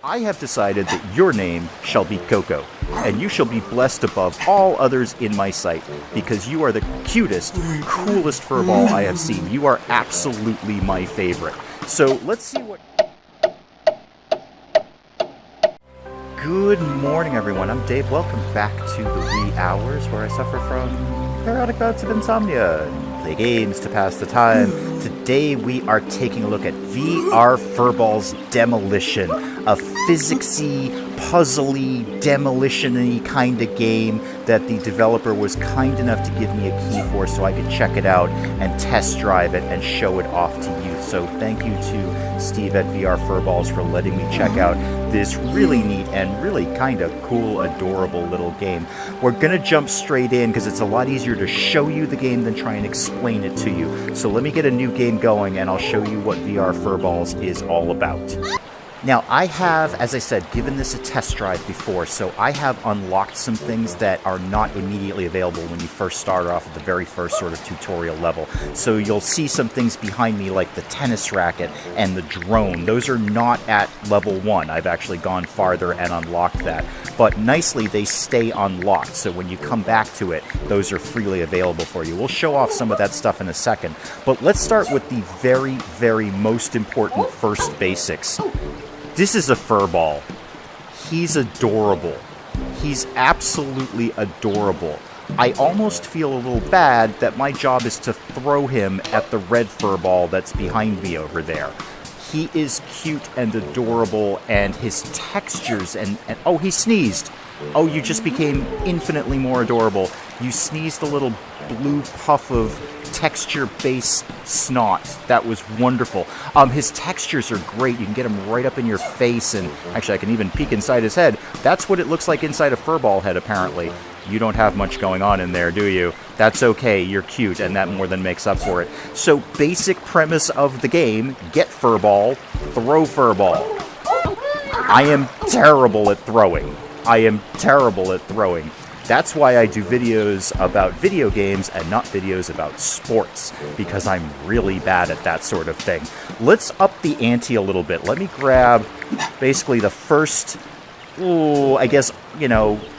I have decided that your name shall be Coco, and you shall be blessed above all others in my sight, because you are the cutest, coolest furball I have seen. You are absolutely my favorite. So let's see what... Good morning, everyone. I'm Dave. Welcome back to the wee hours where I suffer from periodic bouts of insomnia and play games to pass the time. Today we are taking a look at VR Furballs Demolition, a physicsy, puzzly, demolition-y kind of game that the developer was kind enough to give me a key for so I could check it out and test drive it and show it off to you. So thank you to Steve at VR Furballs for letting me check out this really neat and really kind of cool, adorable little game. We're going to jump straight in because it's a lot easier to show you the game than try and explain it to you. So let me get a new game going and I'll show you what VR Furballs is all about. Now, I have, as I said, given this a test drive before, so I have unlocked some things that are not immediately available when you first start off at the very first sort of tutorial level. So you'll see some things behind me like the tennis racket and the drone. Those are not at level 1. I've actually gone farther and unlocked that. But nicely, they stay unlocked, so when you come back to it, those are freely available for you. We'll show off some of that stuff in a second. But let's start with the very, very most important first basics. This is a furball. He's adorable. He's absolutely adorable. I almost feel a little bad that my job is to throw him at the red furball that's behind me over there. He is cute and adorable, and his textures and oh, he sneezed. Oh, you just became infinitely more adorable. You sneezed a little blue puff of texture-based snot. That was wonderful. His textures are great. You can get them right up in your face, and actually I can even peek inside his head. That's what it looks like inside a furball head, apparently. You don't have much going on in there, do you? That's okay. You're cute, and that more than makes up for it. So, basic premise of the game, get furball, throw furball. I am terrible at throwing. I am terrible at throwing. That's why I do videos about video games and not videos about sports, because I'm really bad at that sort of thing. Let's up the ante a little bit. Let me grab basically the first, I guess,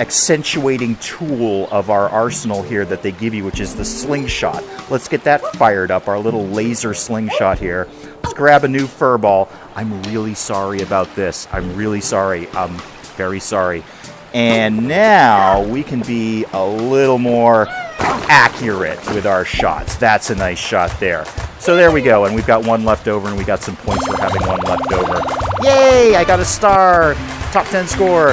accentuating tool of our arsenal here that they give you, which is the slingshot. Let's get that fired up, our little laser slingshot here. Let's grab a new furball. I'm really sorry about this. I'm really sorry. I'm very sorry. And now we can be a little more accurate with our shots. That's a nice shot there. So there we go, and we've got one left over, and we got some points for having one left over. Yay! I got a star! Top 10 score!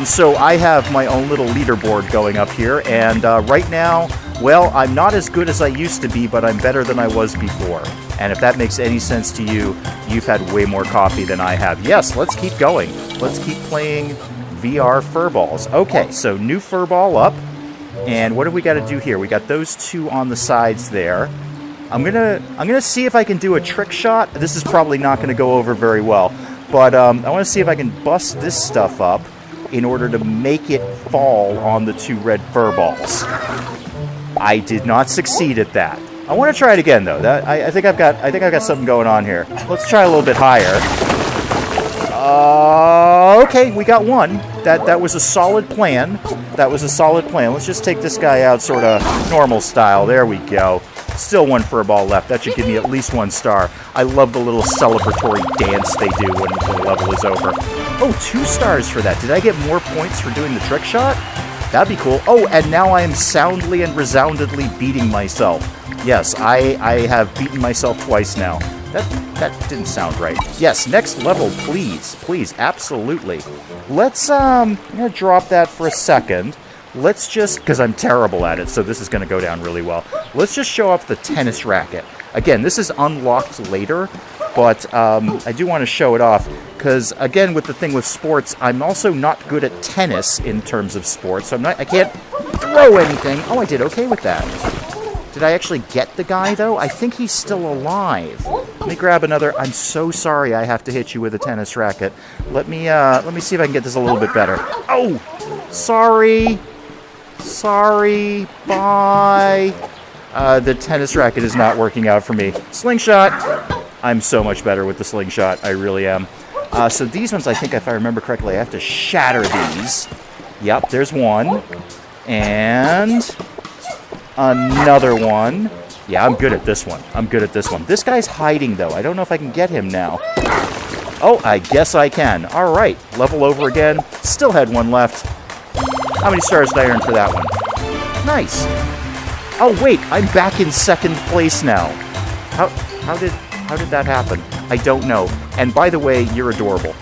So I have my own little leaderboard going up here, and right now, well, I'm not as good as I used to be, but I'm better than I was before. And if that makes any sense to you, you've had way more coffee than I have. Yes, let's keep going. Let's keep playing VR Furballs. Okay, so new furball up. And what have we got to do here? We got those two on the sides there. I'm gonna see if I can do a trick shot. This is probably not going to go over very well, but I want to see if I can bust this stuff up in order to make it fall on the two red furballs. I did not succeed at that. I want to try it again though. I think I've got something going on here. Let's try a little bit higher. Okay, we got one. That was a solid plan. That was a solid plan. Let's just take this guy out sort of normal style. There we go. Still one furball left. That should give me at least 1 star. I love the little celebratory dance they do when the level is over. Oh, 2 stars for that. Did I get more points for doing the trick shot? That'd be cool. Oh, and now I am soundly and resoundingly beating myself. Yes, I have beaten myself twice now. That didn't sound right. Yes, next level, please. Please, absolutely. Let's, I'm going to drop that for a second. Let's just, because I'm terrible at it, so this is going to go down really well. Let's just show off the tennis racket. Again, this is unlocked later, but I do want to show it off, because, again, with the thing with sports, I'm also not good at tennis in terms of sports, so I can't throw anything. Oh, I did okay with that. Did I actually get the guy, though? I think he's still alive. Let me grab another. I'm so sorry I have to hit you with a tennis racket. Let me see if I can get this a little bit better. Oh! Sorry. Sorry. Bye. The tennis racket is not working out for me. Slingshot! I'm so much better with the slingshot. I really am. So these ones, I think, if I remember correctly, I have to shatter these. Yep, there's one. And another one. Yeah, I'm good at this one. This guy's hiding, though. I don't know if I can get him now. Oh, I guess I can. All right, level over again. Still had one left. How many stars did I earn for that one? Nice. Oh, wait, I'm back in second place now. How did that happen? I don't know. And by the way, you're adorable.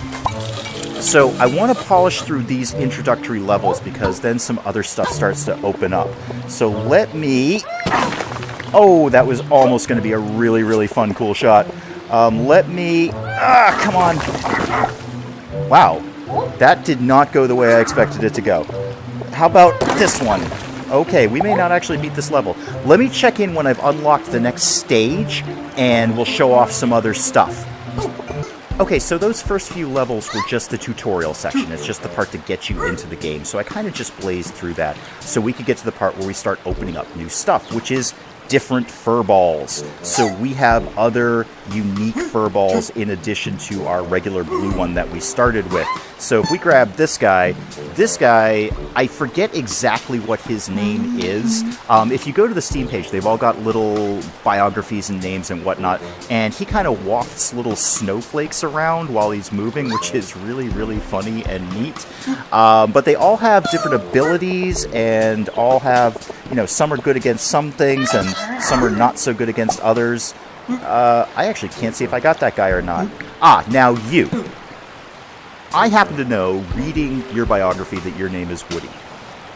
So I want to polish through these introductory levels because then some other stuff starts to open up. So let me... Oh, that was almost going to be a really, really fun, cool shot. Let me... come on. Wow. That did not go the way I expected it to go. How about this one? Okay, we may not actually beat this level. Let me check in when I've unlocked the next stage, and we'll show off some other stuff. Okay, so those first few levels were just the tutorial section. It's just the part to get you into the game. So I kind of just blazed through that so we could get to the part where we start opening up new stuff, which is different Furballs. So we have other unique Furballs in addition to our regular blue one that we started with. So if we grab this guy, I forget exactly what his name is. If you go to the Steam page, they've all got little biographies and names and whatnot, and he kind of wafts little snowflakes around while he's moving, which is really, really funny and neat. But they all have different abilities and all have, you know, some are good against some things and some are not so good against others. I actually can't see if I got that guy or not. Now you. I happen to know, reading your biography, that your name is Woody.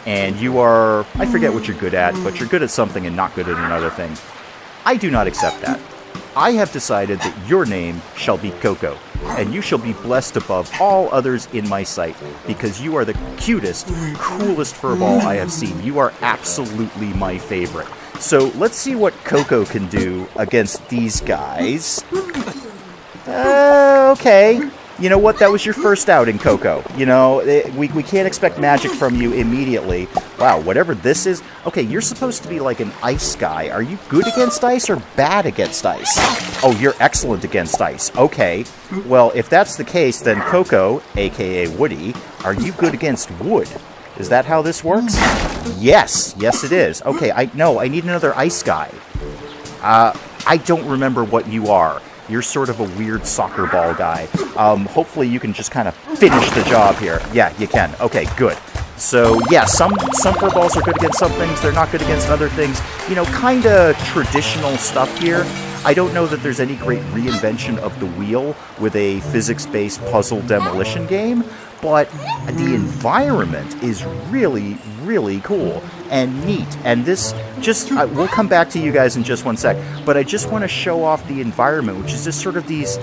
And you are, I forget what you're good at, but you're good at something and not good at another thing. I do not accept that. I have decided that your name shall be Coco, and you shall be blessed above all others in my sight, because you are the cutest, coolest Furball I have seen. You are absolutely my favorite. So let's see what Coco can do against these guys. Okay. You know what? That was your first outing, Coco. You know, we can't expect magic from you immediately. Wow, whatever this is... Okay, you're supposed to be like an ice guy. Are you good against ice or bad against ice? Oh, you're excellent against ice. Okay. Well, if that's the case, then Coco, a.k.a. Woody, are you good against wood? Is that how this works? Yes. Yes, it is. Okay, I need another ice guy. I don't remember what you are. You're sort of a weird soccer ball guy. Hopefully you can just kind of finish the job here. Yeah, you can. Okay, good. So, yeah, some Furballs are good against some things. They're not good against other things. You know, kind of traditional stuff here. I don't know that there's any great reinvention of the wheel with a physics-based puzzle demolition game, but the environment is really, really cool and neat. And this just, we'll come back to you guys in just one sec, but I just want to show off the environment, which is just sort of these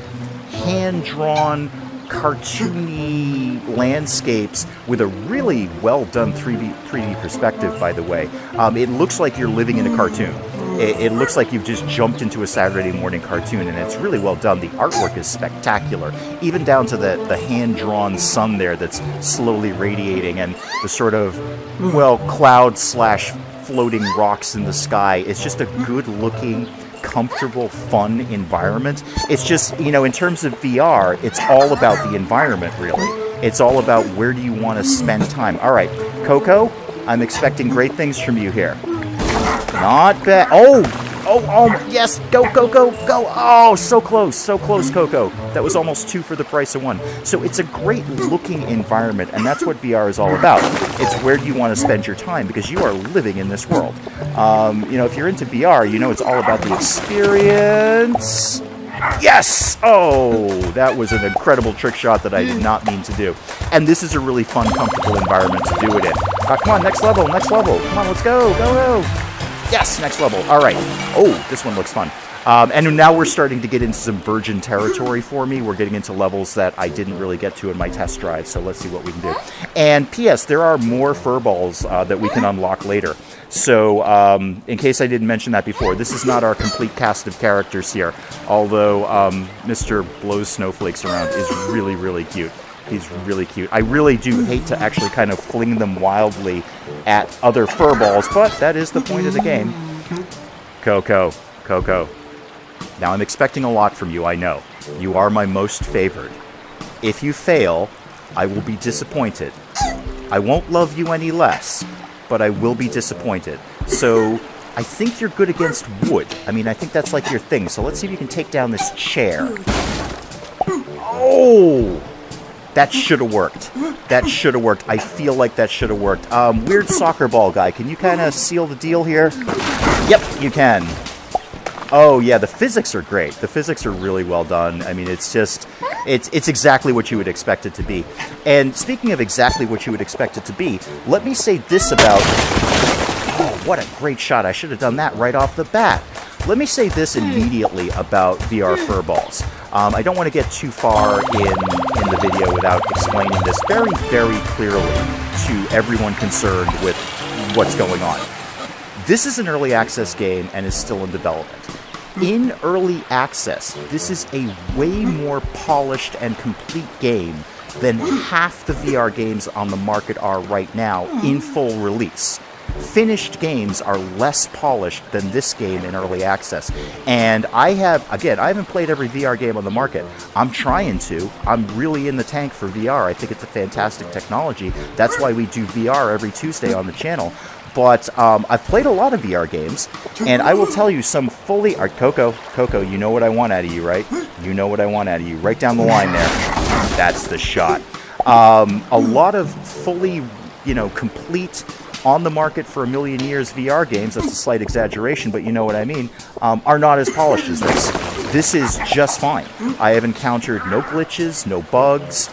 hand-drawn, cartoony landscapes with a really well-done 3D perspective, by the way. It looks like you're living in a cartoon. It looks like you've just jumped into a Saturday morning cartoon, and it's really well done. The artwork is spectacular, even down to the hand-drawn sun there that's slowly radiating, and the sort of, well, cloud/floating rocks in the sky. It's just a good-looking, comfortable, fun environment. It's just, you know, in terms of VR, it's all about the environment, really. It's all about where do you want to spend time. All right, Coco, I'm expecting great things from you here. Not bad. Oh, yes, go. Oh, so close, Coco. That was almost 2 for the price of 1. So it's a great looking environment, and that's what VR is all about. It's where do you want to spend your time, because you are living in this world. You know, if you're into VR, you know it's all about the experience. Yes! Oh, that was an incredible trick shot that I did not mean to do. And this is a really fun, comfortable environment to do it in. Come on, next level. Come on, let's go. Yes, next level. All right. Oh, this one looks fun. And now we're starting to get into some virgin territory for me. We're getting into levels that I didn't really get to in my test drive, so let's see what we can do. And P.S., there are more Furballs that we can unlock later. So, in case I didn't mention that before, this is not our complete cast of characters here, although Mr. Blows Snowflakes Around is really, really cute. He's really cute. I really do hate to actually kind of fling them wildly at other Furballs, but that is the point of the game. Coco. Now, I'm expecting a lot from you, I know. You are my most favored. If you fail, I will be disappointed. I won't love you any less, but I will be disappointed. So I think you're good against wood. I mean, I think that's like your thing. So let's see if you can take down this chair. Oh! That should have worked. That should have worked. I feel like that should have worked. Weird soccer ball guy, can you kind of seal the deal here? Yep, you can. Oh, yeah, the physics are great. The physics are really well done. I mean, it's just... It's exactly what you would expect it to be. And speaking of exactly what you would expect it to be, let me say this about... Oh, what a great shot. I should have done that right off the bat. Let me say this immediately about VR Furballs. I don't want to get too far in the video without explaining this very, very clearly to everyone concerned with what's going on. This is an early access game and is still in development. In early access, this is a way more polished and complete game than half the VR games on the market are right now in full release. Finished games are less polished than this game in early access. And I haven't played every VR game on the market. I'm trying to. I'm really in the tank for VR. I think it's a fantastic technology. That's why we do VR every Tuesday on the channel. But I've played a lot of VR games, and I will tell you some fully... Coco, you know what I want out of you, right? You know what I want out of you. Right down the line there. That's the shot. A lot of fully, complete, on the market for a million years VR games, that's a slight exaggeration, but you know what I mean, are not as polished as this. This is just fine. I have encountered no glitches, no bugs.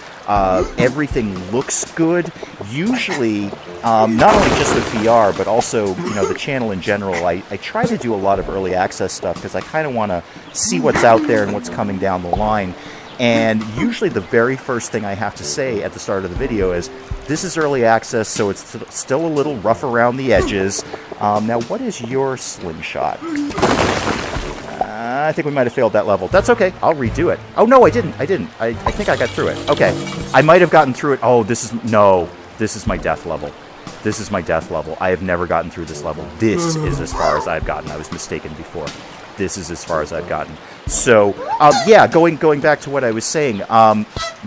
Everything looks good. Usually, not only just with VR, but also, the channel in general, I try to do a lot of early access stuff because I kind of want to see what's out there and what's coming down the line. And usually the very first thing I have to say at the start of the video is, this is early access, so it's still a little rough around the edges. Now, what is your slingshot? I think we might have failed that level. That's okay. I'll redo it. Oh, no, I didn't. I think I got through it. Okay. I might have gotten through it. Oh, this is my death level. This is my death level. I have never gotten through this level. This is as far as I've gotten. I was mistaken before. This is as far as I've gotten. So, yeah, going back to what I was saying,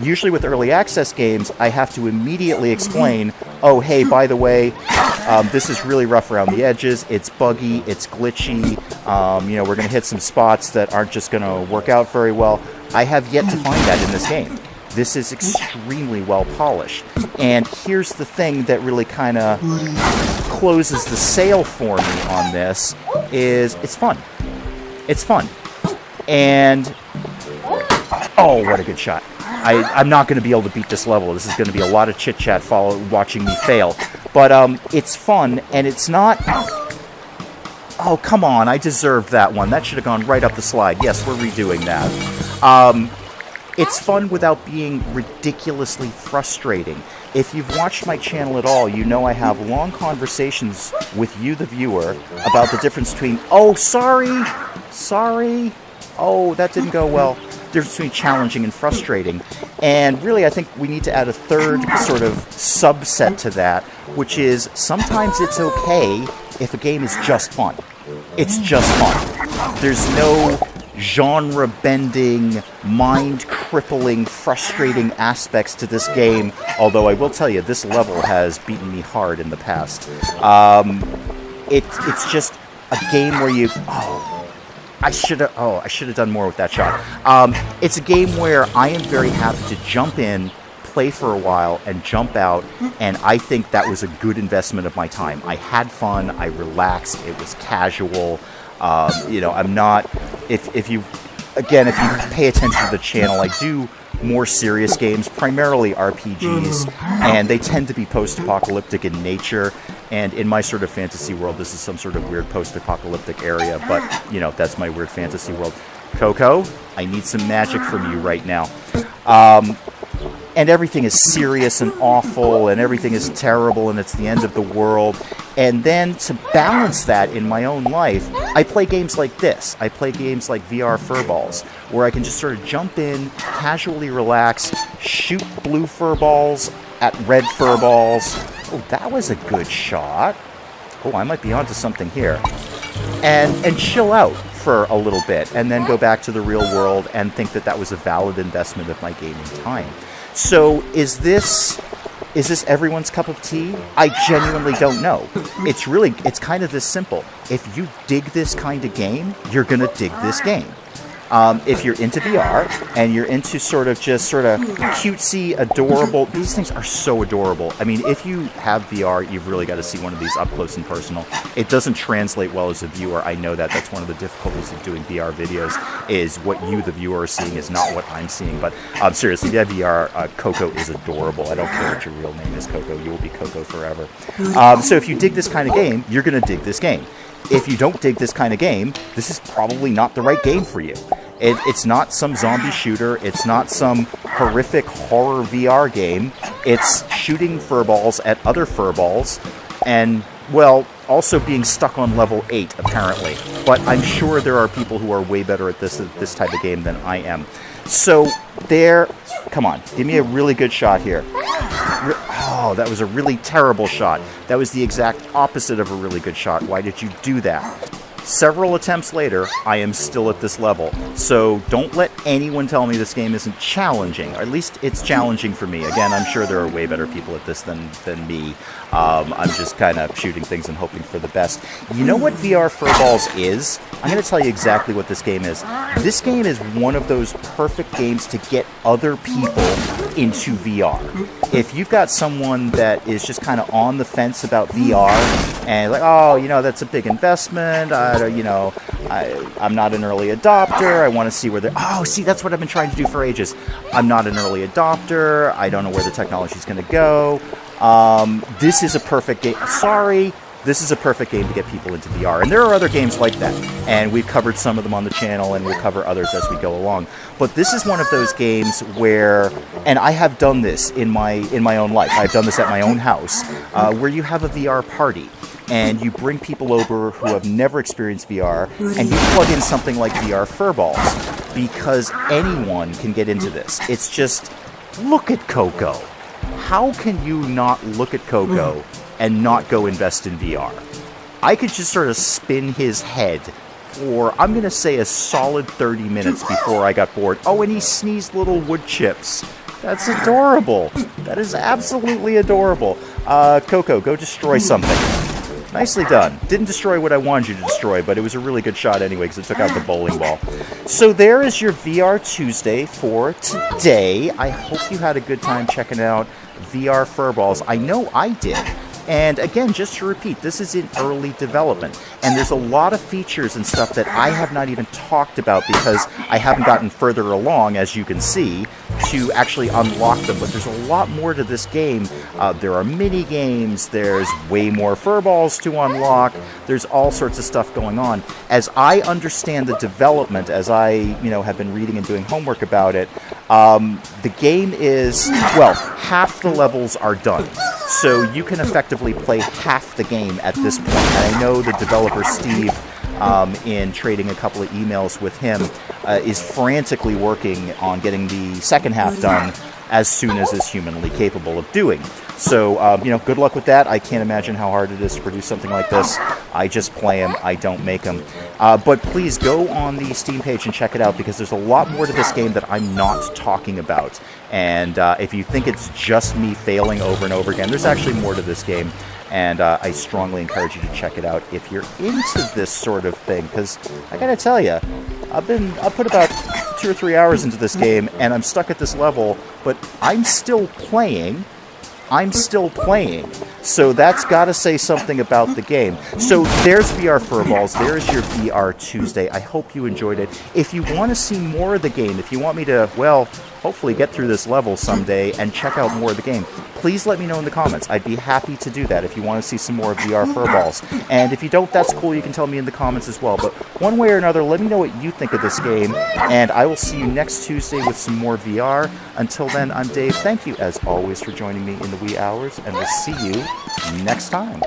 usually with early access games, I have to immediately explain, oh, hey, by the way, this is really rough around the edges, it's buggy, it's glitchy, we're going to hit some spots that aren't just going to work out very well. I have yet to find that in this game. This is extremely well polished. And here's the thing that really kind of closes the sale for me on this, is it's fun. It's fun. And, oh, what a good shot. I'm not going to be able to beat this level. This is going to be a lot of chit-chat watching me fail. But it's fun, and it's not... Oh, come on, I deserved that one. That should have gone right up the slide. Yes, we're redoing that. It's fun without being ridiculously frustrating. If you've watched my channel at all, you know I have long conversations with you, the viewer, about the difference between, oh, sorry, oh, that didn't go well. The difference between challenging and frustrating. And really, I think we need to add a third sort of subset to that, which is sometimes it's okay if a game is just fun. It's just fun. There's no genre-bending, mind-crippling, frustrating aspects to this game, although I will tell you, this level has beaten me hard in the past. It's just a game where you... I should have done more with that shot. It's a game where I am very happy to jump in, play for a while, and jump out, and I think that was a good investment of my time. I had fun, I relaxed, it was casual. I'm not... If you pay attention to the channel, I do more serious games, primarily RPGs, and they tend to be post-apocalyptic in nature. And in my sort of fantasy world, this is some sort of weird post-apocalyptic area, but, that's my weird fantasy world. Coco, I need some magic from you right now. And everything is serious and awful, and everything is terrible, and it's the end of the world. And then to balance that in my own life, I play games like this. I play games like VR Furballs, where I can just sort of jump in, casually relax, shoot blue furballs at red furballs. Oh, that was a good shot. Oh, I might be onto something here. And chill out for a little bit, and then go back to the real world and think that that was a valid investment of my gaming time. So is this everyone's cup of tea? I genuinely don't know. It's kind of this simple. If you dig this kind of game, you're going to dig this game. If you're into VR and you're into sort of cutesy, adorable, these things are so adorable. I mean, if you have VR, you've really got to see one of these up close and personal. It doesn't translate well as a viewer. I know that. That's one of the difficulties of doing VR videos, is what you, the viewer, are seeing is not what I'm seeing. But seriously, that VR, Coco is adorable. I don't care what your real name is, Coco. You will be Coco forever. So if you dig this kind of game, you're going to dig this game. If you don't dig this kind of game, this is probably not the right game for you. It's not some zombie shooter. It's not some horrific horror VR game. It's shooting furballs at other furballs and, well, also being stuck on level 8, apparently. But I'm sure there are people who are way better at this type of game than I am. So come on, give me a really good shot here. Oh, that was a really terrible shot. That was the exact opposite of a really good shot. Why did you do that? Several attempts later, I am still at this level. So don't let anyone tell me this game isn't challenging. Or at least it's challenging for me. Again, I'm sure there are way better people at this than me. I'm just kind of shooting things and hoping for the best. You know what VR Furballs is? I'm going to tell you exactly what this game is. This game is one of those perfect games to get other people into VR. If you've got someone that is just kind of on the fence about VR and like, oh, that's a big investment, I'm not an early adopter, I want to see where that's what I've been trying to do for ages. I'm not an early adopter, I don't know where the technology's going to go. This is a perfect game. This is a perfect game to get people into VR. And there are other games like that. And we've covered some of them on the channel, and we'll cover others as we go along. But this is one of those games where, and I have done this in my own life. I've done this at my own house, where you have a VR party. And you bring people over who have never experienced VR, and you plug in something like VR Furballs. Because anyone can get into this. It's just, look at Coco. How can you not look at Coco and not go invest in VR? I could just sort of spin his head for, I'm going to say, a solid 30 minutes before I got bored. Oh, and he sneezed little wood chips. That's adorable. That is absolutely adorable. Coco, go destroy something. Nicely done. Didn't destroy what I wanted you to destroy, but it was a really good shot anyway because it took out the bowling ball. So there is your VR Tuesday for today. I hope you had a good time checking out VR Furballs. I know I did. And again, just to repeat, this is in early development. And there's a lot of features and stuff that I have not even talked about because I haven't gotten further along, as you can see, to actually unlock them. But there's a lot more to this game. There are mini games. There's way more furballs to unlock. There's all sorts of stuff going on. As I understand the development, as I have been reading and doing homework about it, the game is, well, half the levels are done. So you can effectively play half the game at this point. And I know the developer, Steve, in trading a couple of emails with him, is frantically working on getting the second half done as soon as is humanly capable of doing. So, good luck with that. I can't imagine how hard it is to produce something like this. I just play them. I don't make them. But please go on the Steam page and check it out because there's a lot more to this game that I'm not talking about. And if you think it's just me failing over and over again, there's actually more to this game. And I strongly encourage you to check it out if you're into this sort of thing. Because I gotta tell you, I've put about 2 or 3 hours into this game, and I'm stuck at this level, but I'm still playing. So that's got to say something about the game. So there's VR Furballs. There's your VR Tuesday. I hope you enjoyed it. If you want to see more of the game, if you want me to, well, hopefully get through this level someday and check out more of the game, please let me know in the comments. I'd be happy to do that if you want to see some more of VR Furballs. And if you don't, that's cool. You can tell me in the comments as well. But one way or another, let me know what you think of this game. And I will see you next Tuesday with some more VR. Until then, I'm Dave. Thank you, as always, for joining me in the wee hours. And we'll see you next time.